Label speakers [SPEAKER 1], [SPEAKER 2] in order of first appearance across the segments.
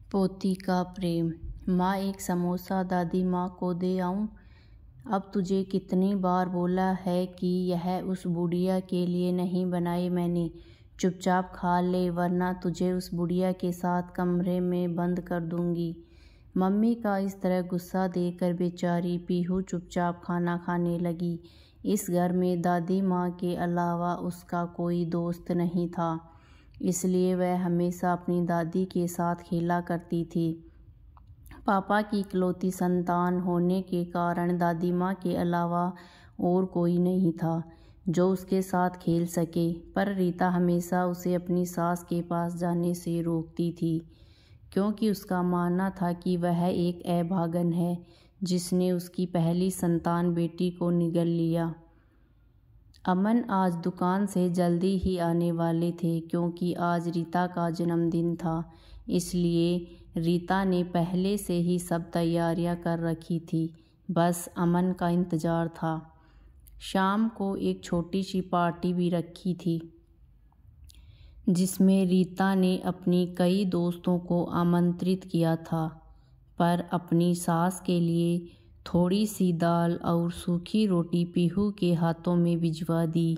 [SPEAKER 1] पोती का प्रेम। माँ एक समोसा दादी माँ को दे आऊँ। अब तुझे कितनी बार बोला है कि यह उस बुढ़िया के लिए नहीं बनाई मैंने। चुपचाप खा ले वरना तुझे उस बुढ़िया के साथ कमरे में बंद कर दूंगी। मम्मी का इस तरह गुस्सा देखकर बेचारी पीहू चुपचाप खाना खाने लगी। इस घर में दादी माँ के अलावा उसका कोई दोस्त नहीं था, इसलिए वह हमेशा अपनी दादी के साथ खेला करती थी। पापा की इकलौती संतान होने के कारण दादी माँ के अलावा और कोई नहीं था जो उसके साथ खेल सके, पर रीता हमेशा उसे अपनी सास के पास जाने से रोकती थी, क्योंकि उसका मानना था कि वह एक अभागन है जिसने उसकी पहली संतान बेटी को निगल लिया। अमन आज दुकान से जल्दी ही आने वाले थे, क्योंकि आज रीता का जन्मदिन था, इसलिए रीता ने पहले से ही सब तैयारियां कर रखी थी। बस अमन का इंतज़ार था। शाम को एक छोटी सी पार्टी भी रखी थी, जिसमें रीता ने अपनी कई दोस्तों को आमंत्रित किया था, पर अपनी सास के लिए थोड़ी सी दाल और सूखी रोटी पीहू के हाथों में भिजवा दी।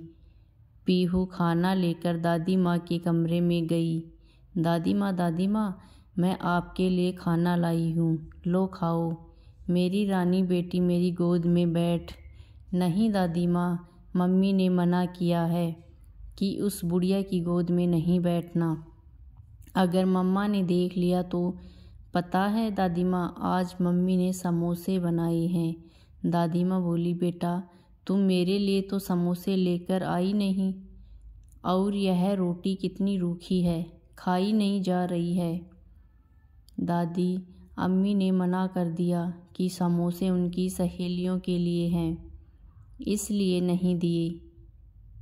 [SPEAKER 1] पीहू खाना लेकर दादी माँ के कमरे में गई। दादी माँ, मैं आपके लिए खाना लाई हूँ, लो खाओ। मेरी रानी बेटी मेरी गोद में बैठ। नहीं दादी माँ, मम्मी ने मना किया है कि उस बुढ़िया की गोद में नहीं बैठना। अगर मम्मा ने देख लिया तो। पता है दादी माँ, आज मम्मी ने समोसे बनाए हैं। दादी माँ बोली, बेटा तुम मेरे लिए तो समोसे लेकर आई नहीं, और यह रोटी कितनी रूखी है, खाई नहीं जा रही है। दादी, अम्मी ने मना कर दिया कि समोसे उनकी सहेलियों के लिए हैं, इसलिए नहीं दिए।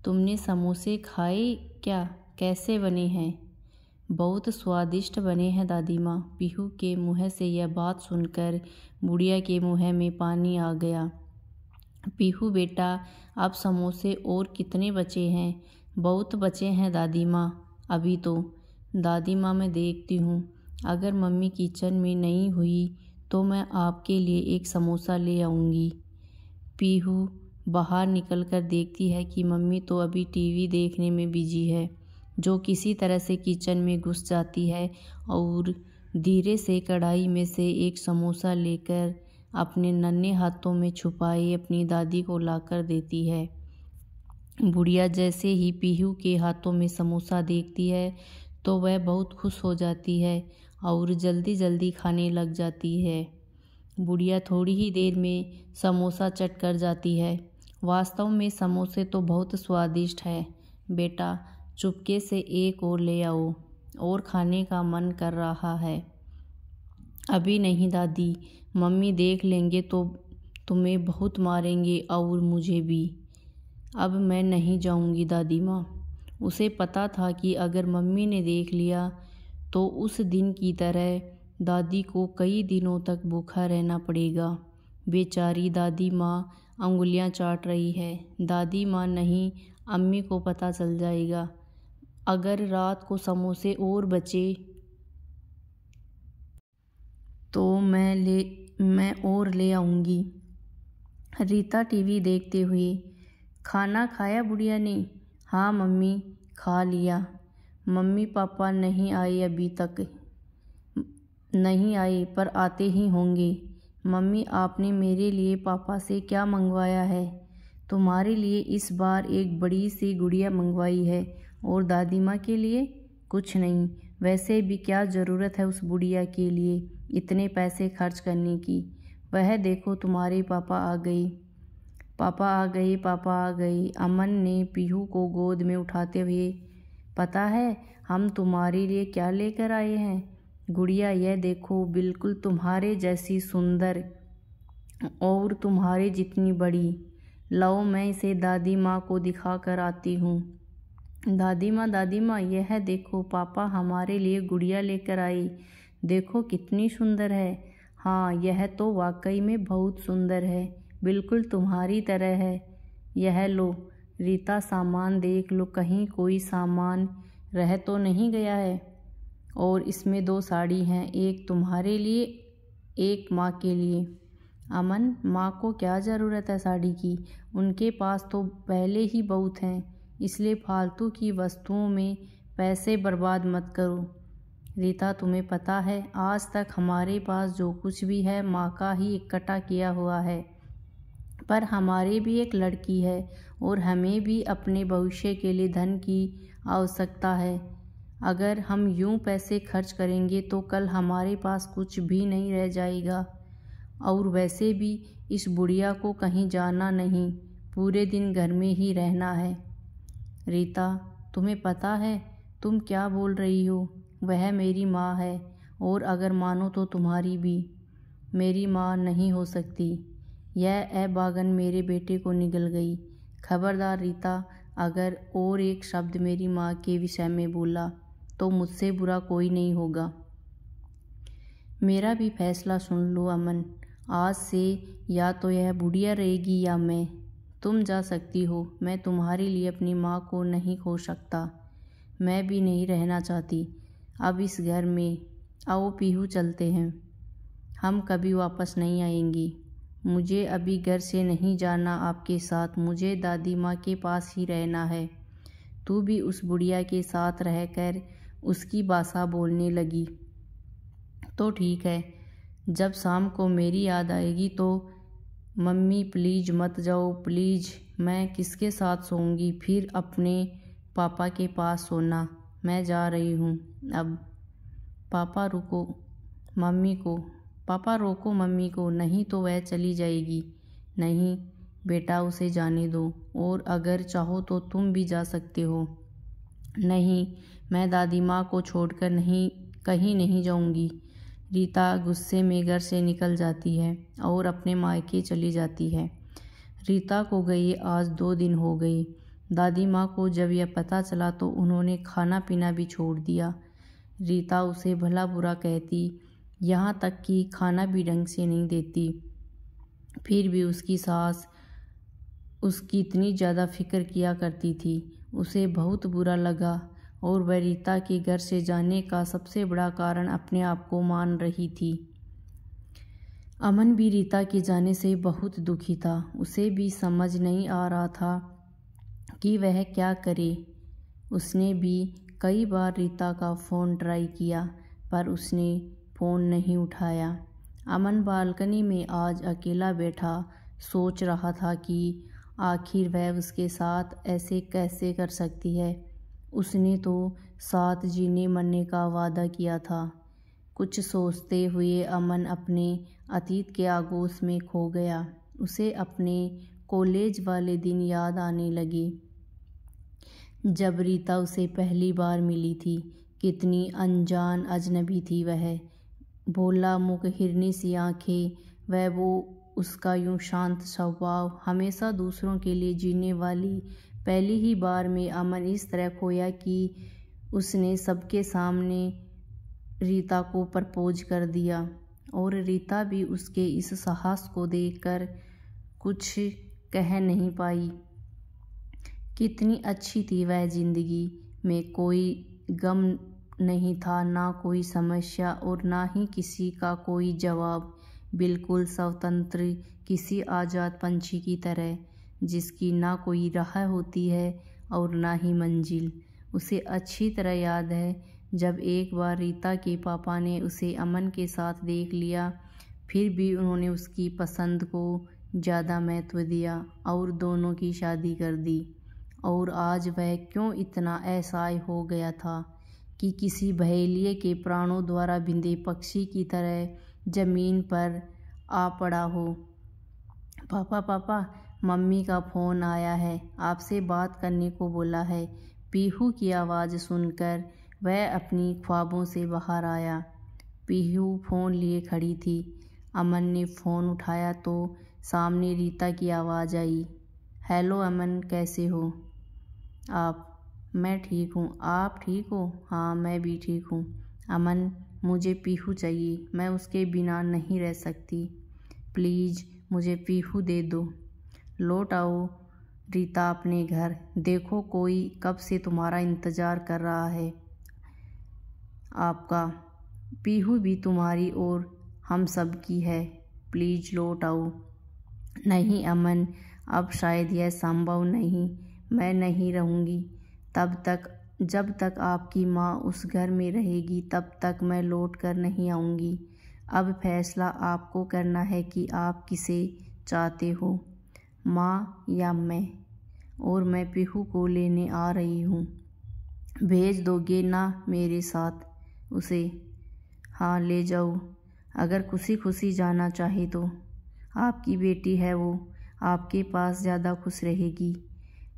[SPEAKER 1] तुमने समोसे खाए क्या? कैसे बने हैं? बहुत स्वादिष्ट बने हैं दादी माँ। पीहू के मुँह से यह बात सुनकर बुढ़िया के मुँह में पानी आ गया। पीहू बेटा, अब समोसे और कितने बचे हैं? बहुत बचे हैं दादी माँ, अभी तो। दादी माँ, मैं देखती हूँ, अगर मम्मी किचन में नहीं हुई तो मैं आपके लिए एक समोसा ले आऊँगी। पीहू बाहर निकलकर देखती है कि मम्मी तो अभी टीवी देखने में बिजी है, जो किसी तरह से किचन में घुस जाती है और धीरे से कढ़ाई में से एक समोसा लेकर अपने नन्हे हाथों में छुपाए अपनी दादी को लाकर देती है। बुढ़िया जैसे ही पीहू के हाथों में समोसा देखती है तो वह बहुत खुश हो जाती है और जल्दी जल्दी खाने लग जाती है। बुढ़िया थोड़ी ही देर में समोसा चट कर जाती है। वास्तव में समोसे तो बहुत स्वादिष्ट है बेटा, चुपके से एक और ले आओ, और खाने का मन कर रहा है। अभी नहीं दादी, मम्मी देख लेंगे तो तुम्हें बहुत मारेंगे और मुझे भी। अब मैं नहीं जाऊंगी दादी माँ। उसे पता था कि अगर मम्मी ने देख लिया तो उस दिन की तरह दादी को कई दिनों तक भूखा रहना पड़ेगा। बेचारी दादी माँ अंगुलियाँ चाट रही है। दादी माँ नहीं, अम्मी को पता चल जाएगा। अगर रात को समोसे और बचे तो मैं और ले आऊँगी। रीता टीवी देखते हुए, खाना खाया बुढ़िया ने? हाँ मम्मी, खा लिया। मम्मी पापा नहीं आए अभी तक? नहीं आए, पर आते ही होंगे। मम्मी, आपने मेरे लिए पापा से क्या मंगवाया है? तुम्हारे लिए इस बार एक बड़ी सी गुड़िया मंगवाई है, और दादी माँ के लिए कुछ नहीं। वैसे भी क्या ज़रूरत है उस बुढ़िया के लिए इतने पैसे खर्च करने की? वह देखो तुम्हारे पापा आ गए। पापा आ गए, पापा आ गए। अमन ने पीहू को गोद में उठाते हुए, पता है हम तुम्हारे लिए क्या लेकर आए हैं? गुड़िया, यह देखो, बिल्कुल तुम्हारे जैसी सुंदर और तुम्हारे जितनी बड़ी। लाओ मैं इसे दादी माँ को दिखा कर आती हूँ। दादी माँ, यह देखो, पापा हमारे लिए गुड़िया लेकर आई। देखो कितनी सुंदर है। हाँ, यह तो वाकई में बहुत सुंदर है, बिल्कुल तुम्हारी तरह है। यह लो रीता, सामान देख लो, कहीं कोई सामान रह तो नहीं गया है। और इसमें 2 साड़ी हैं, एक तुम्हारे लिए, एक माँ के लिए। अमन, माँ को क्या ज़रूरत है साड़ी की? उनके पास तो पहले ही बहुत हैं, इसलिए फालतू की वस्तुओं में पैसे बर्बाद मत करो। रीता, तुम्हें पता है आज तक हमारे पास जो कुछ भी है माँ का ही इकट्ठा किया हुआ है, पर हमारे भी एक लड़की है और हमें भी अपने भविष्य के लिए धन की आवश्यकता है। अगर हम यूं पैसे खर्च करेंगे तो कल हमारे पास कुछ भी नहीं रह जाएगा। और वैसे भी इस बुढ़िया को कहीं जाना नहीं, पूरे दिन घर में ही रहना है। रीता, तुम्हें पता है तुम क्या बोल रही हो? वह मेरी माँ है और अगर मानो तो तुम्हारी भी। मेरी माँ नहीं हो सकती। यह अभागन मेरे बेटे को निगल गई। खबरदार रीता, अगर और एक शब्द मेरी माँ के विषय में बोला तो मुझसे बुरा कोई नहीं होगा। मेरा भी फैसला सुन लो अमन, आज से या तो यह बुढ़िया रहेगी या मैं। तुम जा सकती हो, मैं तुम्हारे लिए अपनी माँ को नहीं खो सकता। मैं भी नहीं रहना चाहती अब इस घर में। आओ पीहू, चलते हैं, हम कभी वापस नहीं आएंगी। मुझे अभी घर से नहीं जाना आपके साथ, मुझे दादी माँ के पास ही रहना है। तू भी उस बुढ़िया के साथ रहकर उसकी भाषा बोलने लगी। तो ठीक है, जब शाम को मेरी याद आएगी तो मम्मी प्लीज़ मत जाओ प्लीज़। मैं किसके साथ सोऊंगी फिर? अपने पापा के पास सोना। मैं जा रही हूँ अब। पापा रोको मम्मी को, नहीं तो वह चली जाएगी। नहीं बेटा, उसे जाने दो, और अगर चाहो तो तुम भी जा सकते हो। नहीं, मैं दादी माँ को छोड़कर कहीं नहीं जाऊंगी। रीता गुस्से में घर से निकल जाती है और अपने मायके चली जाती है। रीता को गई आज 2 दिन हो गए। दादी माँ को जब यह पता चला तो उन्होंने खाना पीना भी छोड़ दिया। रीता उसे भला बुरा कहती, यहाँ तक कि खाना भी ढंग से नहीं देती। फिर भी उसकी सास उसकी इतनी ज़्यादा फिक्र किया करती थी। उसे बहुत बुरा लगा और वह रीता के घर से जाने का सबसे बड़ा कारण अपने आप को मान रही थी। अमन भी रीता के जाने से बहुत दुखी था। उसे भी समझ नहीं आ रहा था कि वह क्या करे। उसने भी कई बार रीता का फ़ोन ट्राई किया पर उसने फ़ोन नहीं उठाया। अमन बालकनी में आज अकेला बैठा सोच रहा था कि आखिर वह उसके साथ ऐसे कैसे कर सकती है। उसने तो साथ जीने मरने का वादा किया था। कुछ सोचते हुए अमन अपने अतीत के आगोश में खो गया। उसे अपने कॉलेज वाले दिन याद आने लगे जब रीता उसे पहली बार मिली थी। कितनी अनजान अजनबी थी वह। भोला मुख, हिरनी सी आँखें, वो उसका यूं शांत स्वभाव, हमेशा दूसरों के लिए जीने वाली। पहली ही बार में अमन इस तरह खोया कि उसने सबके सामने रीता को प्रपोज कर दिया और रीता भी उसके इस साहस को देखकर कुछ कह नहीं पाई। कितनी अच्छी थी वह जिंदगी में, कोई गम नहीं था, ना कोई समस्या और ना ही किसी का कोई जवाब। बिल्कुल स्वतंत्र, किसी आज़ाद पंछी की तरह, जिसकी ना कोई राह होती है और ना ही मंजिल। उसे अच्छी तरह याद है जब एक बार रीता के पापा ने उसे अमन के साथ देख लिया, फिर भी उन्होंने उसकी पसंद को ज़्यादा महत्व दिया और दोनों की शादी कर दी। और आज वह क्यों इतना असहाय हो गया था कि किसी बहेलिए के प्राणों द्वारा बिंदे पक्षी की तरह जमीन पर आ पड़ा हो। पापा, मम्मी का फ़ोन आया है, आपसे बात करने को बोला है। पीहू की आवाज़ सुनकर वह अपनी ख्वाबों से बाहर आया। पीहू फ़ोन लिए खड़ी थी। अमन ने फ़ोन उठाया तो सामने रीता की आवाज़ आई। हेलो अमन, कैसे हो आप? मैं ठीक हूँ, आप ठीक हो? हाँ, मैं भी ठीक हूँ। अमन, मुझे पीहू चाहिए, मैं उसके बिना नहीं रह सकती। प्लीज़ मुझे पीहू दे दो। लौट आओ रीता अपने घर, देखो कोई कब से तुम्हारा इंतज़ार कर रहा है। आपका। पीहू भी तुम्हारी और हम सब की है। प्लीज़ लौट आओ। नहीं अमन, अब शायद यह संभव नहीं। मैं नहीं रहूँगी तब तक। जब तक आपकी माँ उस घर में रहेगी तब तक मैं लौट कर नहीं आऊँगी। अब फैसला आपको करना है कि आप किसे चाहते हो, माँ या मैं। और मैं पीहू को लेने आ रही हूँ। भेज दोगे ना मेरे साथ उसे? हाँ, ले जाओ, अगर खुशी खुशी जाना चाहे तो। आपकी बेटी है वो, आपके पास ज़्यादा खुश रहेगी।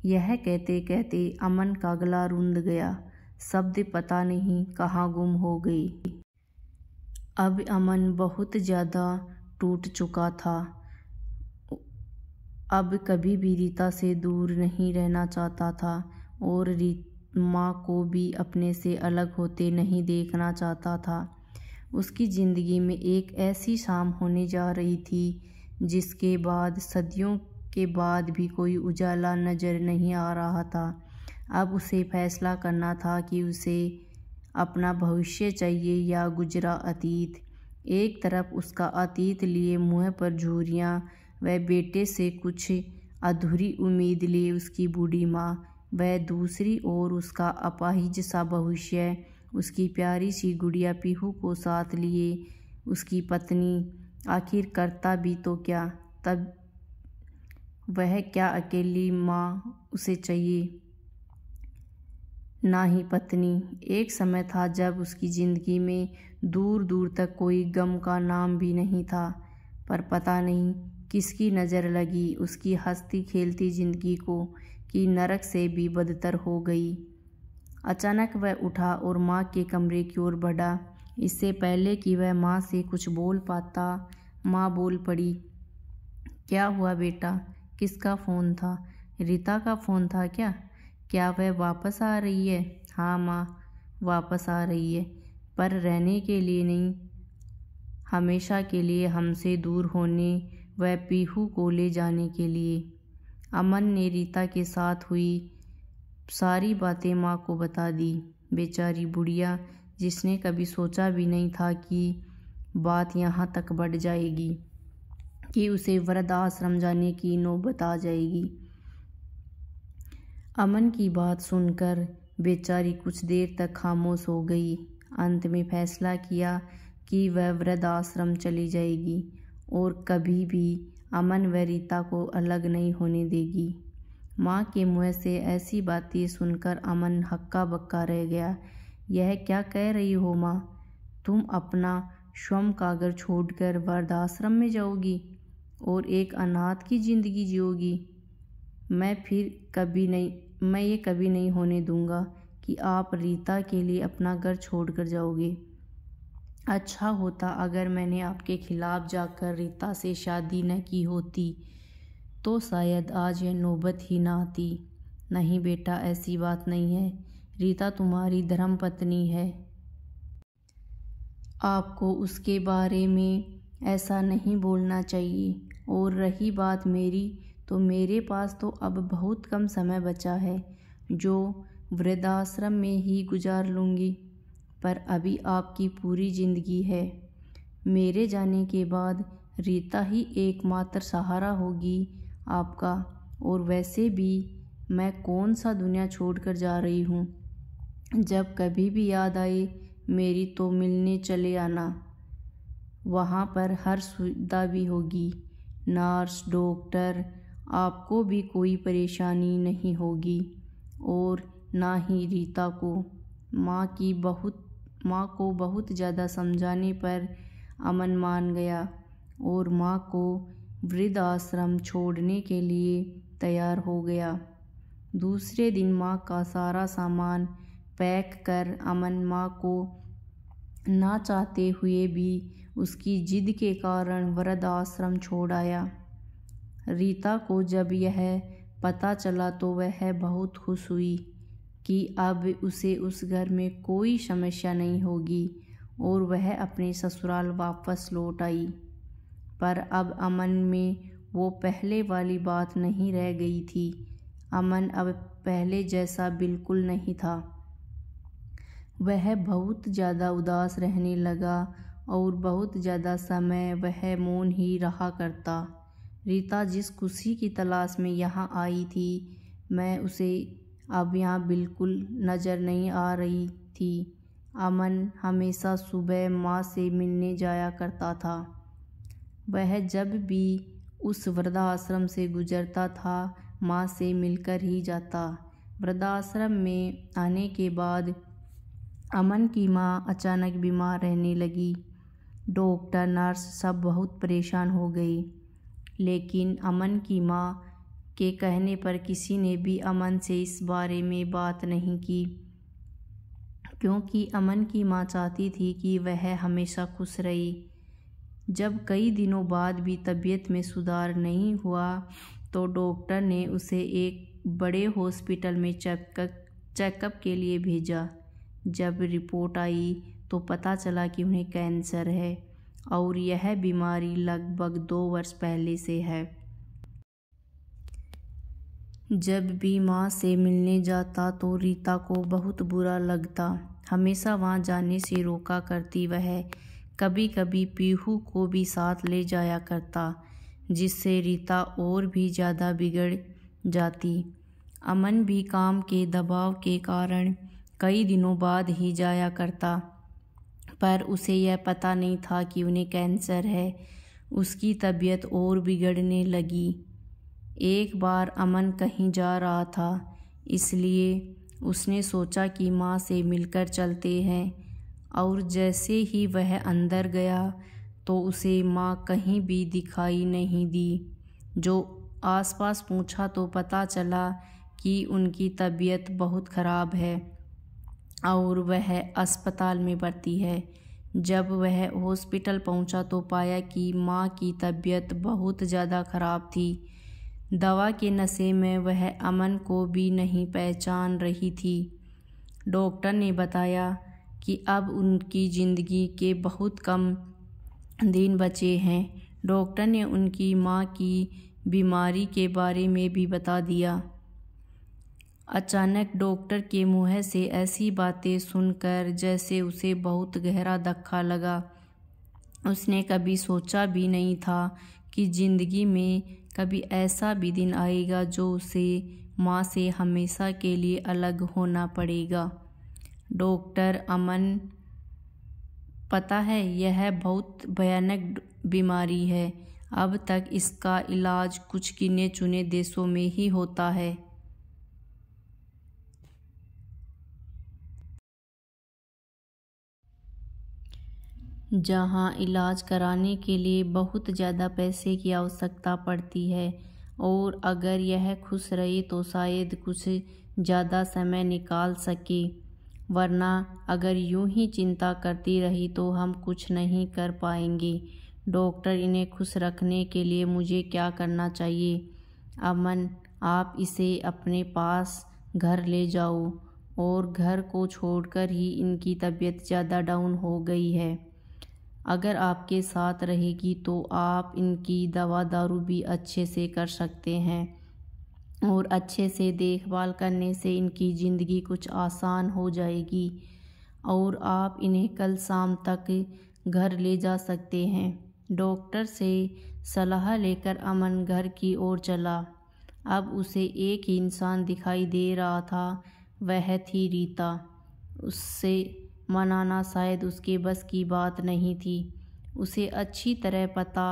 [SPEAKER 1] यह कहते कहते अमन का गला रुंध गया। शब्द पता नहीं कहाँ गुम हो गए। अब अमन बहुत ज़्यादा टूट चुका था। अब कभी भी रीता से दूर नहीं रहना चाहता था और माँ को भी अपने से अलग होते नहीं देखना चाहता था। उसकी ज़िंदगी में एक ऐसी शाम होने जा रही थी जिसके बाद सदियों के बाद भी कोई उजाला नज़र नहीं आ रहा था। अब उसे फैसला करना था कि उसे अपना भविष्य चाहिए या गुजरा अतीत। एक तरफ उसका अतीत लिए मुँह पर झुर्रियाँ, वह बेटे से कुछ अधूरी उम्मीद लिए उसकी बूढ़ी माँ, वह दूसरी ओर उसका अपाहिज सा भविष्य, उसकी प्यारी सी गुड़िया पीहू को साथ लिए उसकी पत्नी। आखिर करता भी तो क्या? तब वह क्या अकेली माँ उसे चाहिए, ना ही पत्नी। एक समय था जब उसकी ज़िंदगी में दूर दूर तक कोई गम का नाम भी नहीं था, पर पता नहीं किसकी नज़र लगी उसकी हंसती खेलती ज़िंदगी को कि नरक से भी बदतर हो गई। अचानक वह उठा और माँ के कमरे की ओर बढ़ा। इससे पहले कि वह माँ से कुछ बोल पाता, माँ बोल पड़ी। क्या हुआ बेटा? किसका फ़ोन था? रीता का फ़ोन था क्या? क्या वह वापस आ रही है? हाँ माँ, वापस आ रही है, पर रहने के लिए नहीं, हमेशा के लिए हमसे दूर होने व पीहू को ले जाने के लिए। अमन ने रीता के साथ हुई सारी बातें माँ को बता दी। बेचारी बुढ़िया, जिसने कभी सोचा भी नहीं था कि बात यहाँ तक बढ़ जाएगी, कि उसे वृद्ध आश्रम जाने की नौबत आ जाएगी। अमन की बात सुनकर बेचारी कुछ देर तक खामोश हो गई। अंत में फैसला किया कि वह वृद्ध आश्रम चली जाएगी और कभी भी अमन व रीता को अलग नहीं होने देगी। माँ के मुँह से ऐसी बातें सुनकर अमन हक्का बक्का रह गया। यह क्या कह रही हो माँ? तुम अपना स्वयं का घर छोड़कर वृद्धाश्रम में जाओगी और एक अनाथ की ज़िंदगी जियोगी? मैं ये कभी नहीं होने दूंगा कि आप रीता के लिए अपना घर छोड़कर जाओगे। अच्छा होता अगर मैंने आपके खिलाफ जाकर रीता से शादी न की होती, तो शायद आज यह नौबत ही ना आती। नहीं बेटा, ऐसी बात नहीं है। रीता तुम्हारी धर्मपत्नी है। आपको उसके बारे में ऐसा नहीं बोलना चाहिए। और रही बात मेरी, तो मेरे पास तो अब बहुत कम समय बचा है जो वृद्धाश्रम में ही गुजार लूँगी, पर अभी आपकी पूरी ज़िंदगी है। मेरे जाने के बाद रीता ही एकमात्र सहारा होगी आपका। और वैसे भी मैं कौन सा दुनिया छोड़कर जा रही हूँ। जब कभी भी याद आए मेरी तो मिलने चले आना। वहाँ पर हर सुविधा भी होगी, नर्स, डॉक्टर, आपको भी कोई परेशानी नहीं होगी और ना ही रीता को। माँ को बहुत ज़्यादा समझाने पर अमन मान गया और माँ को वृद्ध आश्रम छोड़ने के लिए तैयार हो गया। दूसरे दिन माँ का सारा सामान पैक कर अमन माँ को ना चाहते हुए भी उसकी जिद के कारण वृद्ध आश्रम छोड़ आया। रीता को जब यह पता चला तो वह बहुत खुश हुई कि अब उसे उस घर में कोई समस्या नहीं होगी और वह अपने ससुराल वापस लौट आई। पर अब अमन में वो पहले वाली बात नहीं रह गई थी। अमन अब पहले जैसा बिल्कुल नहीं था। वह बहुत ज़्यादा उदास रहने लगा और बहुत ज़्यादा समय वह मौन ही रहा करता। रीता जिस खुशी की तलाश में यहाँ आई थी, मैं उसे अब यहाँ बिल्कुल नज़र नहीं आ रही थी। अमन हमेशा सुबह माँ से मिलने जाया करता था। वह जब भी उस वृद्धाश्रम से गुजरता था, माँ से मिलकर ही जाता। वृद्धाश्रम में आने के बाद अमन की माँ अचानक बीमार रहने लगी। डॉक्टर, नर्स सब बहुत परेशान हो गई, लेकिन अमन की माँ के कहने पर किसी ने भी अमन से इस बारे में बात नहीं की, क्योंकि अमन की माँ चाहती थी कि वह हमेशा खुश रहे। जब कई दिनों बाद भी तबीयत में सुधार नहीं हुआ, तो डॉक्टर ने उसे एक बड़े हॉस्पिटल में चेकअप के लिए भेजा। जब रिपोर्ट आई तो पता चला कि उन्हें कैंसर है और यह बीमारी लगभग 2 वर्ष पहले से है। जब भी माँ से मिलने जाता तो रीता को बहुत बुरा लगता। हमेशा वहाँ जाने से रोका करती। वह कभी कभी पीहू को भी साथ ले जाया करता, जिससे रीता और भी ज़्यादा बिगड़ जाती। अमन भी काम के दबाव के कारण कई दिनों बाद ही जाया करता, पर उसे यह पता नहीं था कि उन्हें कैंसर है। उसकी तबीयत और बिगड़ने लगी। एक बार अमन कहीं जा रहा था, इसलिए उसने सोचा कि माँ से मिलकर चलते हैं, और जैसे ही वह अंदर गया तो उसे माँ कहीं भी दिखाई नहीं दी। जो आसपास पूछा तो पता चला कि उनकी तबीयत बहुत ख़राब है और वह अस्पताल में भर्ती है। जब वह हॉस्पिटल पहुंचा तो पाया कि माँ की तबीयत बहुत ज़्यादा ख़राब थी। दवा के नशे में वह अमन को भी नहीं पहचान रही थी। डॉक्टर ने बताया कि अब उनकी ज़िंदगी के बहुत कम दिन बचे हैं। डॉक्टर ने उनकी माँ की बीमारी के बारे में भी बता दिया। अचानक डॉक्टर के मुँह से ऐसी बातें सुनकर जैसे उसे बहुत गहरा धक्का लगा। उसने कभी सोचा भी नहीं था कि ज़िंदगी में कभी ऐसा भी दिन आएगा जो उसे माँ से हमेशा के लिए अलग होना पड़ेगा। डॉक्टर, अमन, पता है यह बहुत भयानक बीमारी है। अब तक इसका इलाज कुछ गिने चुने देशों में ही होता है। जहाँ इलाज कराने के लिए बहुत ज़्यादा पैसे की आवश्यकता पड़ती है, और अगर यह खुश रहे तो शायद कुछ ज़्यादा समय निकाल सके, वरना अगर यूं ही चिंता करती रही तो हम कुछ नहीं कर पाएंगे। डॉक्टर, इन्हें खुश रखने के लिए मुझे क्या करना चाहिए? अमन, आप इसे अपने पास घर ले जाओ, और घर को छोड़कर ही इनकी तबीयत ज़्यादा डाउन हो गई है। अगर आपके साथ रहेगी तो आप इनकी दवा दारू भी अच्छे से कर सकते हैं, और अच्छे से देखभाल करने से इनकी ज़िंदगी कुछ आसान हो जाएगी, और आप इन्हें कल शाम तक घर ले जा सकते हैं। डॉक्टर से सलाह लेकर अमन घर की ओर चला। अब उसे एक ही इंसान दिखाई दे रहा था, वह थी रीता। उससे मनाना शायद उसके बस की बात नहीं थी। उसे अच्छी तरह पता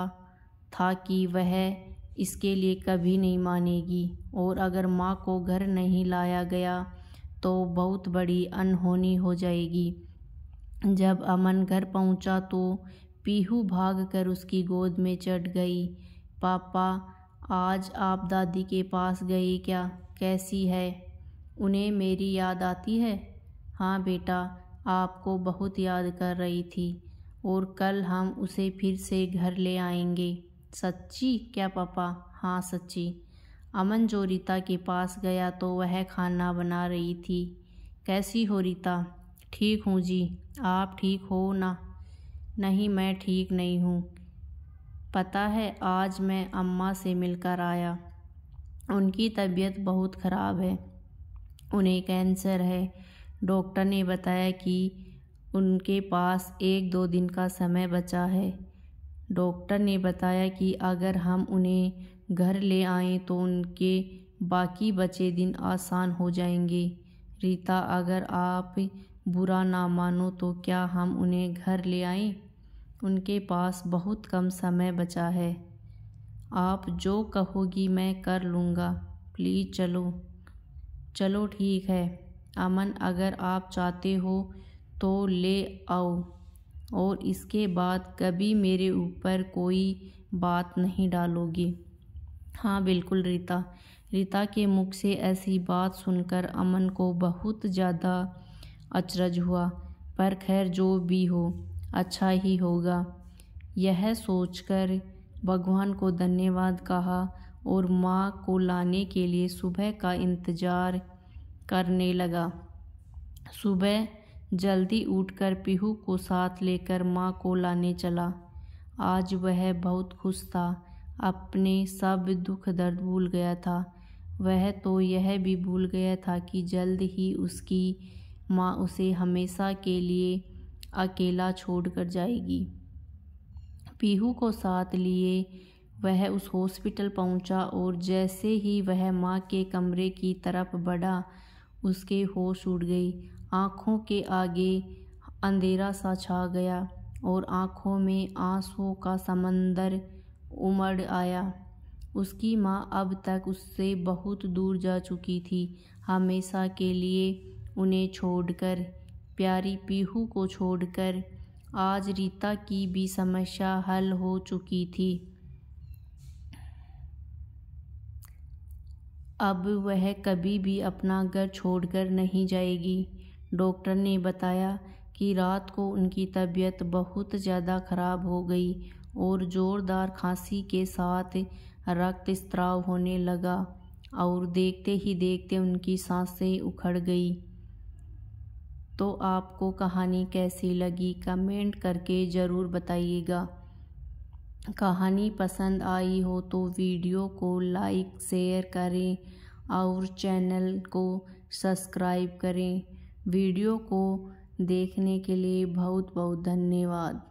[SPEAKER 1] था कि वह इसके लिए कभी नहीं मानेगी, और अगर माँ को घर नहीं लाया गया तो बहुत बड़ी अनहोनी हो जाएगी। जब अमन घर पहुँचा तो पीहू भागकर उसकी गोद में चढ़ गई। पापा, आज आप दादी के पास गए क्या? कैसी है? उन्हें मेरी याद आती है? हाँ बेटा, आपको बहुत याद कर रही थी, और कल हम उसे फिर से घर ले आएंगे। सच्ची? क्या पापा? हाँ सच्ची। अमन जो रीता के पास गया तो वह खाना बना रही थी। कैसी हो रीता? ठीक हूँ जी, आप ठीक हो ना? नहीं, मैं ठीक नहीं हूँ। पता है, आज मैं अम्मा से मिलकर आया। उनकी तबीयत बहुत ख़राब है, उन्हें कैंसर है। डॉक्टर ने बताया कि उनके पास 1-2 दिन का समय बचा है। डॉक्टर ने बताया कि अगर हम उन्हें घर ले आएं तो उनके बाकी बचे दिन आसान हो जाएंगे। रीता, अगर आप बुरा ना मानो तो क्या हम उन्हें घर ले आएं? उनके पास बहुत कम समय बचा है। आप जो कहोगी मैं कर लूँगा। प्लीज़ चलो। चलो ठीक है अमन, अगर आप चाहते हो तो ले आओ और इसके बाद कभी मेरे ऊपर कोई बात नहीं डालोगे। हाँ बिल्कुल रीता। रीता के मुख से ऐसी बात सुनकर अमन को बहुत ज़्यादा अचरज हुआ, पर खैर जो भी हो अच्छा ही होगा। यह सोचकर भगवान को धन्यवाद कहा और माँ को लाने के लिए सुबह का इंतज़ार करने लगा। सुबह जल्दी उठकर पीहू को साथ लेकर माँ को लाने चला। आज वह बहुत खुश था, अपने सब दुख दर्द भूल गया था। वह तो यह भी भूल गया था कि जल्द ही उसकी माँ उसे हमेशा के लिए अकेला छोड़कर जाएगी। पीहू को साथ लिए वह उस हॉस्पिटल पहुंचा और जैसे ही वह माँ के कमरे की तरफ बढ़ा, उसके होश उड़ गई। आँखों के आगे अंधेरा सा छा गया और आँखों में आंसुओं का समंदर उमड़ आया। उसकी माँ अब तक उससे बहुत दूर जा चुकी थी, हमेशा के लिए उन्हें छोड़कर, प्यारी पीहू को छोड़कर। आज रीता की भी समस्या हल हो चुकी थी। अब वह कभी भी अपना घर छोड़कर नहीं जाएगी। डॉक्टर ने बताया कि रात को उनकी तबीयत बहुत ज़्यादा खराब हो गई और ज़ोरदार खांसी के साथ रक्तस्राव होने लगा और देखते ही देखते उनकी सांसें उखड़ गई। तो आपको कहानी कैसी लगी कमेंट करके ज़रूर बताइएगा। कहानी पसंद आई हो तो वीडियो को लाइक शेयर करें और चैनल को सब्सक्राइब करें। वीडियो को देखने के लिए बहुत बहुत धन्यवाद।